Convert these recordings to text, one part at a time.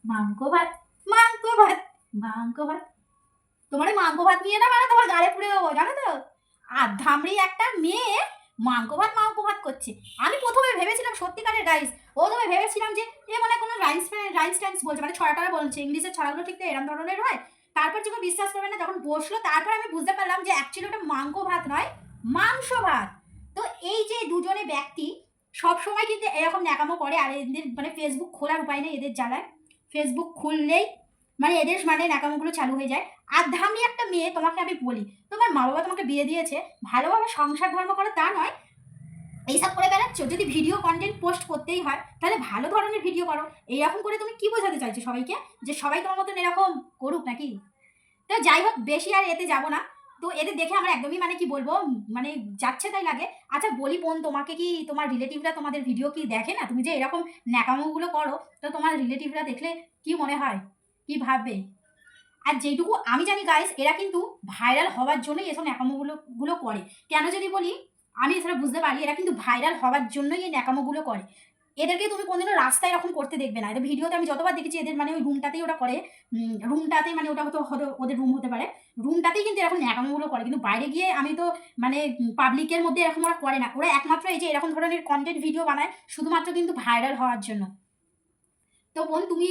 মাংস ভাত, মাংস ভাত, মাংস ভাত। তোমার এই মাংস ভাত নিয়ে না মানে তোমার গালে পুড়ে দেবো, জানো তো? আর ধামড়ি একটা মেয়ে মাংস ভাত করছে। আমি প্রথমে ভেবেছিলাম সত্যিকারের গাইস, প্রথমে ভেবেছিলাম যে এ মানে কোনো রাইস রাইস টাইস বলছে, মানে ছড়াটা বলছে, ইংলিশের ছড়াগুলো ঠিক তো এরম ধরনের হয়। তারপর যখন বিশ্বাস করবে না, যখন বসলো তারপর আমি বুঝতে পারলাম যে অ্যাকচুয়ালি ওটা মাংস ভাত নয়, মাংস ভাত। তো এই যে দুজনে ব্যক্তি সব সময় কিন্তু এরকম ন্যাকামো করে, আর এদের মানে ফেসবুক খোলার উপায় নেই এদের জ্বালায়। ফেসবুক খুললেই মানে এদের মানে ন্যাকামোগুলো চালু হয়ে যায়। আর ধামড়ি একটা মেয়ে, তোমাকে আমি বলি, তোমার মা বাবা তোমাকে বিয়ে দিয়েছে, ভালোভাবে সংসার ধর্ম করো তা নয়, এইসব করে বেড়াচ্ছ। যদি ভিডিও কন্টেন্ট পোস্ট করতেই হয় তাহলে ভালো ধরনের ভিডিও করো। এইরকম করে তুমি কি বোঝাতে চাইছো সবাইকে, যে সবাই তোমার মতন এরকম করুক নাকি? তো যাই হোক, বেশি আর এতে যাবো না। তো এদের দেখে আমার একদমই মানে কি বলবো, মানে যাচ্ছে তাই লাগে। আচ্ছা বলি বোন, তোমাকে কি তোমার রিলেটিভরা তোমাদের ভিডিও কি দেখে না? তুমি যে এরকম ন্যাকামোগুলো করো, তো তোমার রিলেটিভরা দেখলে কি মনে হয়, কি ভাববে? আর যেটুকু আমি জানি গাইস, এরা কিন্তু ভাইরাল হওয়ার জন্যই এসব ন্যাকামোগুলো করে। কেন যদি বলি, আমি এছাড়া বুঝতে পারি এরা কিন্তু ভাইরাল হওয়ার জন্যই এই ন্যাকামোগুলো করে। এদেরকে তুমি কোনদিনও রাস্তায় এরকম করতে দেখবে না। এদের ভিডিওতে আমি যতবার দেখেছি এদের মানে ওই রুমটাতেই ওটা করে, রুমটাতেই মানে ওটা হয়তো ওদের রুম হতে পারে, রুমটাতেই কিন্তু এরকম ন্যাকামোগুলো করে। কিন্তু বাইরে গিয়ে আমি তো মানে পাবলিকের মধ্যে এরকম ওরা করে না। ওরা একমাত্র এই যে এরকম ধরনের কন্টেন্ট ভিডিও বানায় শুধুমাত্র কিন্তু ভাইরাল হওয়ার জন্য। তো বোন, তুমি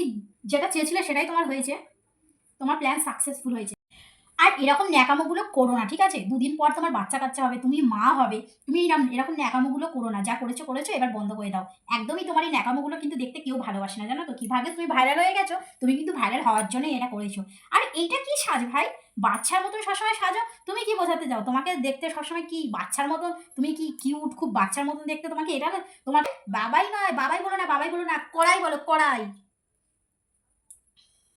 যেটা চেয়েছিলে সেটাই তোমার হয়েছে, তোমার প্ল্যান সাকসেসফুল হয়েছে। আর এরকম ন্যাকামোগুলো করো না, ঠিক আছে? দুদিন পর তোমার বাচ্চা কাচ্চা হবে, তুমি মা হবে, তুমি এরকম ন্যাকামোগুলো করো না। যা করেছো করেছো, এবার বন্ধ করে দাও। একদমই তোমার এই ন্যাকামোগুলো কিন্তু দেখতে কেউ ভালোবাসে না, জানো তো? কিভাবে তুমি ভাইরাল হয়ে গেছো, তুমি কিন্তু ভাইরাল হওয়ার জন্যই এটা করেছো। আর এইটা কি সাজ ভাই? বাচ্চার মতন সবসময় সাজো, তুমি কি বোঝাতে চাও? তোমাকে দেখতে সবসময় কি বাচ্চার মতন, তুমি কি কিউট, খুব বাচ্চার মতন দেখতে তোমাকে? এটা তোমার বাবাই নয়, বাবাই বলো না, বাবাই বলো না, কড়াই বলো, কড়াই।